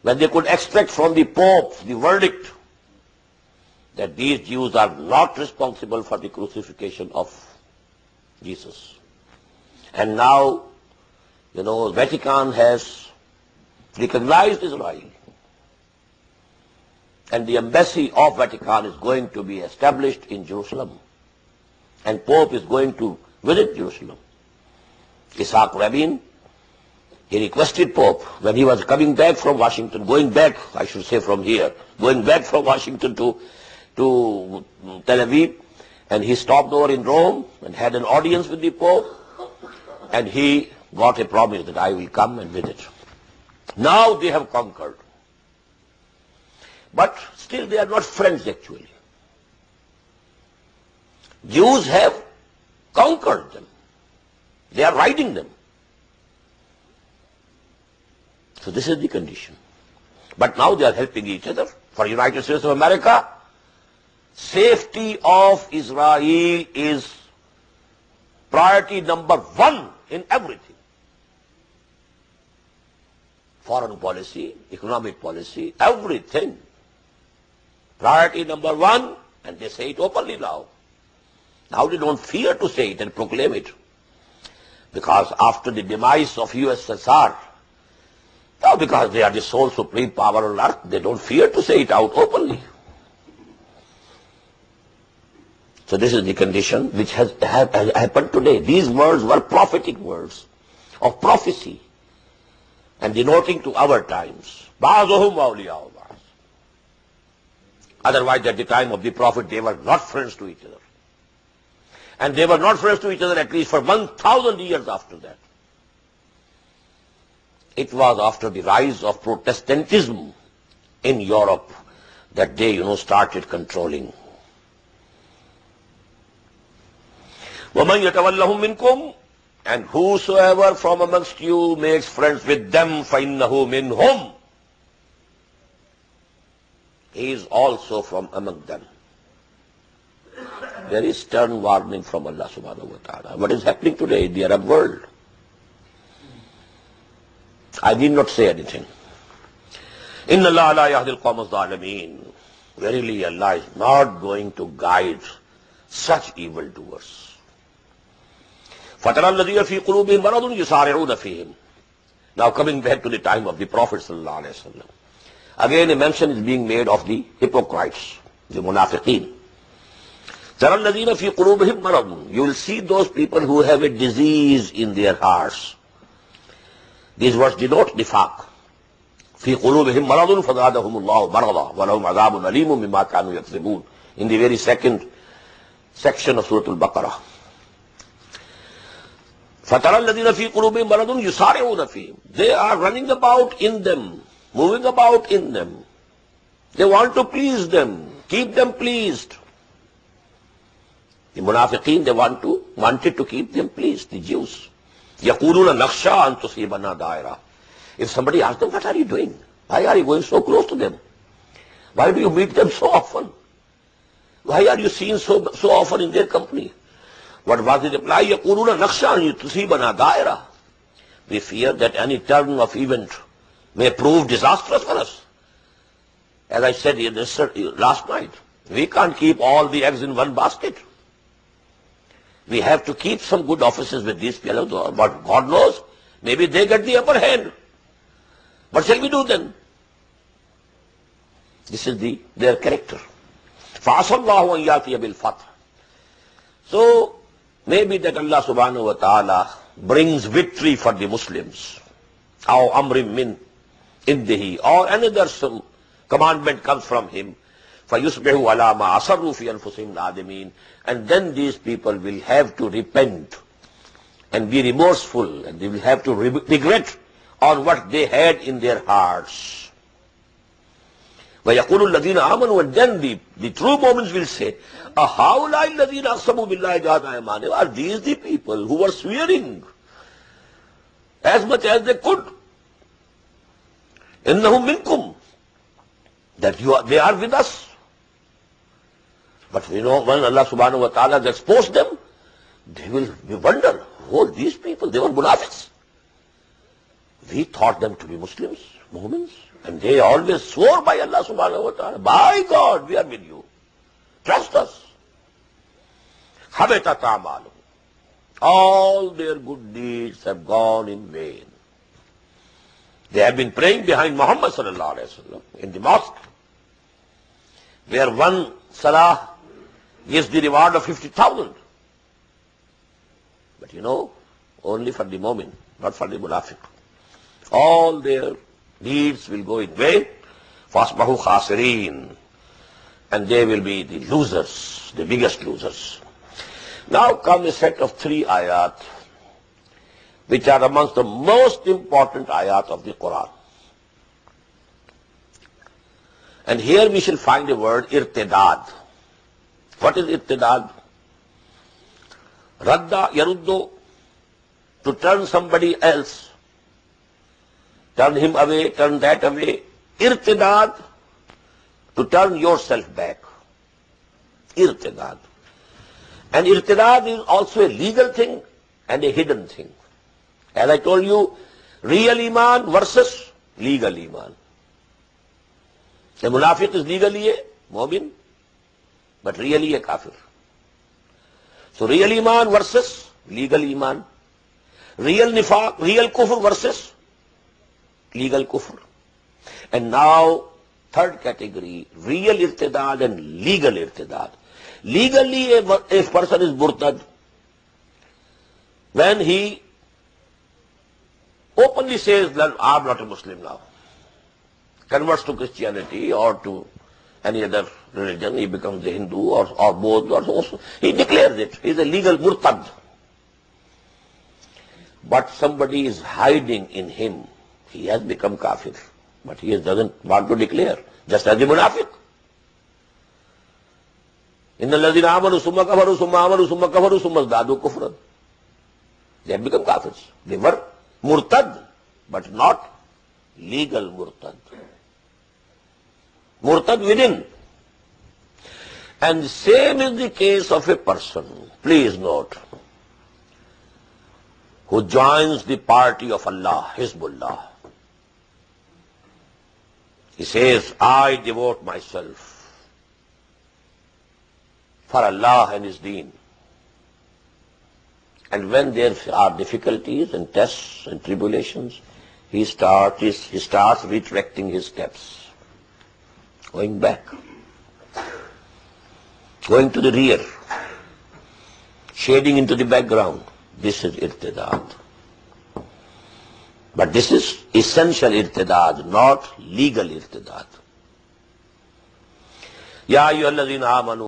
when they could extract from the Pope the verdict that these Jews are not responsible for the crucifixion of Jesus. And now, Vatican has recognized Israel. And the embassy of Vatican is going to be established in Jerusalem. And Pope is going to visit Jerusalem. Isaac Rabin, he requested Pope when he was coming back from Washington, going back from Washington to Tel Aviv, and he stopped over in Rome and had an audience with the Pope, and he got a promise that I will come and visit. Now they have conquered. But still they are not friends actually. Jews have conquered them. They are riding them. So this is the condition. But now they are helping each other. For United States of America, safety of Israel is priority number one in everything. Foreign policy, economic policy, everything. Priority number one, and they say it openly now. Now they don't fear to say it and proclaim it. Because after the demise of USSR, now because they are the sole supreme power on earth, they don't fear to say it out openly. So this is the condition which has happened today. These words were prophetic words of prophecy and denoting to our times. Ba'azuhum awliya'u ba'az. Otherwise, at the time of the Prophet, they were not friends to each other. And they were not friends to each other at least for 1,000 years after that. It was after the rise of Protestantism in Europe that they, started controlling. وَمَنْ يَتَوَلَّهُمْ مِنْكُمْ, and whosoever from amongst you makes friends with them, فَإِنَّهُ مِنْهُمْ, he is also from among them. There is stern warning from Allah subhanahu wa ta'ala. What is happening today in the Arab world? I need not say anything. Inna Allah la yahdil qawma az-zalimin. Verily Allah is not going to guide such evildoers. فَتَرَى الَّذِينَ فِي قُلُوبِهِمْ مَرَضٌ يُسَارِعُونَ فِيهِمْ. Now coming back to the time of the Prophet sallallahu alaihi wasallam. Again a mention is being made of the hypocrites, the munafiqeen. تَرَى الَّذِينَ فِي قُلُوبِهِمْ مَرَضٌ. You will see those people who have a disease in their hearts. These words denote nifaq. فِي قُلُوبِهِمْ مَرَضٌ فَزَادَهُمُ اللَّهُ مَرَضًا وَلَهُمْ عَذَابٌ أَلِيمٌ مِمَّا كَانُوا يَكْسِبُونَ. In the very second section of Surah Al-Baqarah. فَتَرَى الَّذِينَ فِي قُلُوبِهِمْ مَرَضٌ يُسَارِعُونَ فِيهِمْ. They are running about in them, moving about in them. They want to please them, keep them pleased. The munafiqeen, they wanted to keep them pleased, the Jews. يَقُولُونَ نَخْشَىٰ أَن تُصِيبَنَا دَائِرَةٌ. If somebody asks them, what are you doing? Why are you going so close to them? Why do you meet them so often? Why are you seen so often in their company? What was the reply? يَقُولُونَ نَخْشَىٰ أَن تُصِيبَنَا دَائِرَةٌ. We fear that any turn of event may prove disastrous for us. As I said last night, we can't keep all the eggs in one basket. We have to keep some good offices with these fellows, but God knows, maybe they get the upper hand. What shall we do then? This is their character. فَعَسَى اللَّهُ أَن يَأْتِيَ بِالْفَتْحِ. So, maybe that Allah subhanahu wa ta'ala brings victory for the Muslims. أَوْ أَمْرٍ مِّنْ إِنْدِهِ. Or another some commandment comes from Him. فَيُصْبِحُوا عَلَى مَا أَصَرُّوا فِي أَنفُسِهِمْ نَادِمِينَ. And then these people will have to repent and be remorseful, and they will have to regret on what they had in their hearts. وَيَقُولُ الَّذِينَ آمَنُوا. And then the true moments will say, أَهَؤُلَاءِ الَّذِينَ أَقْسَمُوا بِاللَّهِ جَهْدَ أَيْمَانِهِمْ. Are these the people who were swearing as much as they could? إِنَّهُمْ مِنْكُمْ. That they are with us. But when Allah subhanahu wa ta'ala has exposed them, they will wonder, oh, these people, they were munafiqs. We thought them to be Muslims. Mu'mins. And they always swore by Allah subhanahu wa ta'ala, by God, we are with you. Trust us. Habitat a'maluhum. All their good deeds have gone in vain. They have been praying behind Muhammad sallallahu alaihi wasallam in the mosque, where one salah gives the reward of 50,000. But only for the mu'min, not for the munafiq. All their deeds will go in vain. Fasbahu khasirin. And they will be the losers, the biggest losers. Now come a set of 3 ayat, which are amongst the most important ayat of the Qur'an. And here we shall find the word irtidad. What is irtidad? Radda, yaruddo, to turn somebody else, turn him away, turn that away. Irtidad, to turn yourself back. Irtidad. And irtidad is also a legal thing and a hidden thing. As I told you, real iman versus legal iman. The munafiq is legally a mu'min, but really a kafir. So real iman versus legal iman. Real nifaq, real kufr versus legal kufr. And now, third category, real irtidad and legal irtidad. Legally, a person is murtad when he openly says that I am not a Muslim now, converts to Christianity or to any other religion, he becomes a Hindu or both, or also, he declares it. He is a legal murtad. But somebody is hiding in him. He has become kafir, but he doesn't want to declare, just as the munafiq. Inna alladhina amanu summa kafaru summa amanu summa kafaru summa zdadu kufran. They have become kafirs. They were murtad, but not legal murtad. Murtad within. And same is the case of a person, please note, who joins the party of Allah, Hizbullah. He says, I devote myself for Allah and His deen. And when there are difficulties and tests and tribulations, he starts retracting his steps, going back, going to the rear, shading into the background. This is irtidad. But this is essential irtidad, not legal irtidad. Ya ayyuhalladhina amanu